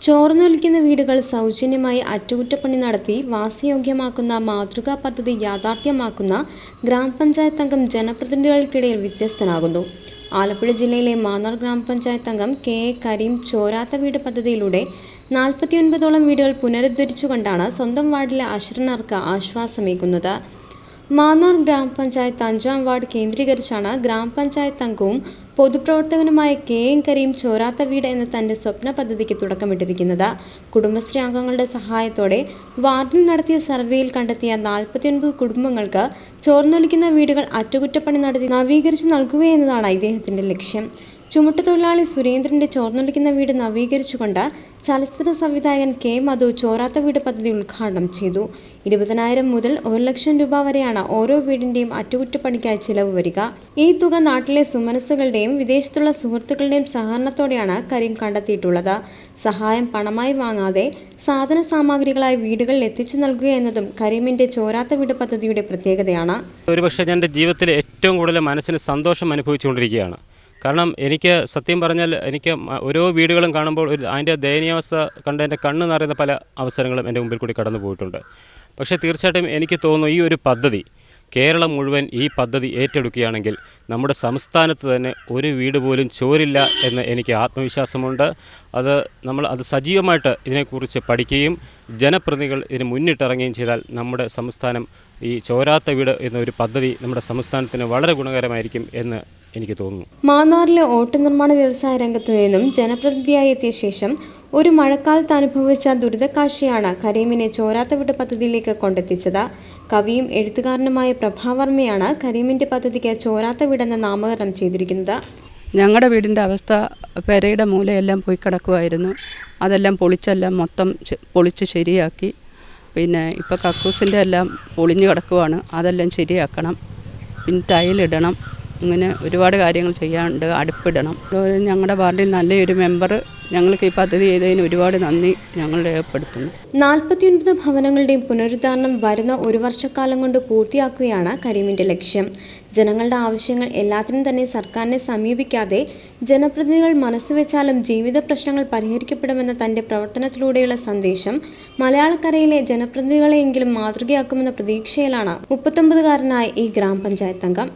ചോർന്നൊലിക്കുന്ന വീടുകൾ സൗജന്യമായി അറ്റകുറ്റപ്പണി നടത്തി വാസയോഗ്യമാക്കുന്ന മാതൃകാ പദ്ധതി യാഥാർത്ഥ്യമാക്കുന്ന ഗ്രാമപഞ്ചായത്ത് അംഗം ജനപ്രതിനിധികൾക്കിടയിൽ വ്യത്യസ്തനാകുന്നു. ആലപ്പുഴ ജില്ലയിലെ മാന്നാർ ഗ്രാമപഞ്ചായത്ത് അംഗം കെ എ കരീം ചോരാത്ത വീട് പദ്ധതിയിലൂടെ 49ഓളം വീടുകൾ പുനരുദ്ധരിച്ചുകൊണ്ടാണ് സ്വന്തം വാർഡിലെ അശരണർക്ക് ആശ്വാസമേകുന്നത്. മാന്നാർ ഗ്രാമപഞ്ചായത്ത് 5-ാം വാർഡ് കേന്ദ്രീകരിച്ചാണ് ഗ്രാമപഞ്ചായത്ത് അംഗവും പൊതുപ്രവർത്തകനുമായ കെ എ കരീം ചോരാത്ത വീട് എന്ന തന്റെ സ്വപ്ന പദ്ധതിക്ക് തുടക്കമിട്ടിരിക്കുന്നത്. കുടുംബശ്രീ അംഗങ്ങളുടെ സഹായത്തോടെ വാർഡിൽ നടത്തിയ സർവേയിൽ കണ്ടെത്തിയ 49 കുടുംബങ്ങൾക്ക് ചോർന്നൊലിക്കുന്ന വീടുകൾ അറ്റകുറ്റപ്പണി നടത്തി നവീകരിച്ചു നൽകുകയെന്നതാണ് ഇദ്ദേഹത്തിന്റെ ലക്ഷ്യം. ചുമട്ടുതൊഴിലാളി സുരേന്ദ്രന്റെ ചോർന്നൊലിക്കുന്ന വീട് നവീകരിച്ചുകൊണ്ട് ചലച്ചിത്ര സംവിധായകൻ കെ മധു ചോരാത്ത വീട് പദ്ധതി ഉദ്ഘാടനം ചെയ്തു. 20,000 മുതൽ 1 ലക്ഷം രൂപ വരെയാണ് ഓരോ വീടിന്റെയും അറ്റകുറ്റപ്പണിക്കായി ചിലവ് വരിക. ഈ തുക നാട്ടിലെ സുമനസ്സുകളുടെയും വിദേശത്തുള്ള സുഹൃത്തുക്കളുടെയും സഹകരണത്തോടെയാണ് കരീം കണ്ടെത്തിയിട്ടുള്ളത്. സഹായം പണമായി വാങ്ങാതെ സാധന സാമഗ്രികളായി വീടുകളിൽ എത്തിച്ചു നൽകുക എന്നതും കരീമിന്റെ ചോരാത്ത വീട് പദ്ധതിയുടെ പ്രത്യേകതയാണ്. ഒരുപക്ഷെ എൻ്റെ ജീവിതത്തിൽ ഏറ്റവും കൂടുതൽ മനസ്സിന് സന്തോഷം അനുഭവിച്ചുകൊണ്ടിരിക്കുകയാണ്. കാരണം എനിക്ക് സത്യം പറഞ്ഞാൽ എനിക്ക് ഓരോ വീടുകളും കാണുമ്പോൾ അതിൻ്റെ ദയനീയാവസ്ഥ കണ്ട് എൻ്റെ കണ്ണ് നിറയുന്ന പല അവസരങ്ങളും എൻ്റെ മുമ്പിൽ കൂടി കടന്നു പോയിട്ടുണ്ട്. പക്ഷേ തീർച്ചയായിട്ടും എനിക്ക് തോന്നുന്നു ഈ ഒരു പദ്ധതി കേരളം മുഴുവൻ ഈ പദ്ധതി ഏറ്റെടുക്കുകയാണെങ്കിൽ നമ്മുടെ സംസ്ഥാനത്ത് തന്നെ ഒരു വീട് പോലും ചോരില്ല എന്ന് എനിക്ക് ആത്മവിശ്വാസമുണ്ട്. അത് സജീവമായിട്ട് ഇതിനെക്കുറിച്ച് പഠിക്കുകയും ജനപ്രതിനിധികൾ ഇതിന് മുന്നിട്ടിറങ്ങുകയും ചെയ്താൽ നമ്മുടെ സംസ്ഥാനം ഈ ചോരാത്ത വീട് എന്നൊരു പദ്ധതി നമ്മുടെ സംസ്ഥാനത്തിന് വളരെ ഗുണകരമായിരിക്കും എന്ന് എനിക്ക് തോന്നുന്നു. മാന്നാറിലെ ഓട്ടോ നിർമ്മാണ വ്യവസായ രംഗത്തു നിന്നും ജനപ്രതിനിധിയായി എത്തിയ ശേഷം ഒരു മഴക്കാലത്ത് അനുഭവിച്ച ദുരിതക്കാഴ്ചയാണ് കരീമിനെ ചോരാത്ത വീട് പദ്ധതിയിലേക്ക് കൊണ്ടെത്തിച്ചത്. കവിയും എഴുത്തുകാരനുമായ പ്രഭാവർമ്മയാണ് കരീമിന്റെ പദ്ധതിക്ക് ചോരാത്ത വീടെന്ന് നാമകരണം ചെയ്തിരിക്കുന്നത്. ഞങ്ങളുടെ വീടിൻ്റെ അവസ്ഥ പെരയുടെ മൂലയെല്ലാം പോയി കിടക്കുമായിരുന്നു. അതെല്ലാം മൊത്തം പൊളിച്ച് ശരിയാക്കി. പിന്നെ ഇപ്പോൾ കക്കൂസിൻ്റെ എല്ലാം പൊളിഞ്ഞു കിടക്കുവാണ്. അതെല്ലാം ശരിയാക്കണം. പിന്നെ ടൈലിടണം. ഇങ്ങനെ ഒരുപാട് കാര്യങ്ങൾ ചെയ്യാനുണ്ട്. അടുപ്പിടണം. ഞങ്ങളുടെ വാർഡിൽ നല്ലൊരു മെമ്പർ ഞങ്ങൾക്ക് ഈ പദ്ധതി ചെയ്തതിന് ഒരുപാട് നന്ദി ഞങ്ങൾ രേഖപ്പെടുത്തുന്നു. 49 ഭവനങ്ങളുടെയും പുനരുദ്ധാരണം വരുന്ന 1 വർഷക്കാലം കൊണ്ട് പൂർത്തിയാക്കുകയാണ് കരീമിന്റെ ലക്ഷ്യം. ജനങ്ങളുടെ ആവശ്യങ്ങൾ എല്ലാത്തിനും തന്നെ സർക്കാരിനെ സമീപിക്കാതെ ജനപ്രതിനിധികൾ മനസ്സുവെച്ചാലും ജീവിത പ്രശ്നങ്ങൾ പരിഹരിക്കപ്പെടുമെന്ന തന്റെ പ്രവർത്തനത്തിലൂടെയുള്ള സന്ദേശം മലയാളക്കരയിലെ ജനപ്രതിനിധികളെയെങ്കിലും മാതൃകയാക്കുമെന്ന പ്രതീക്ഷയിലാണ് 39-കാരനായ ഈ ഗ്രാമപഞ്ചായത്ത് അംഗം.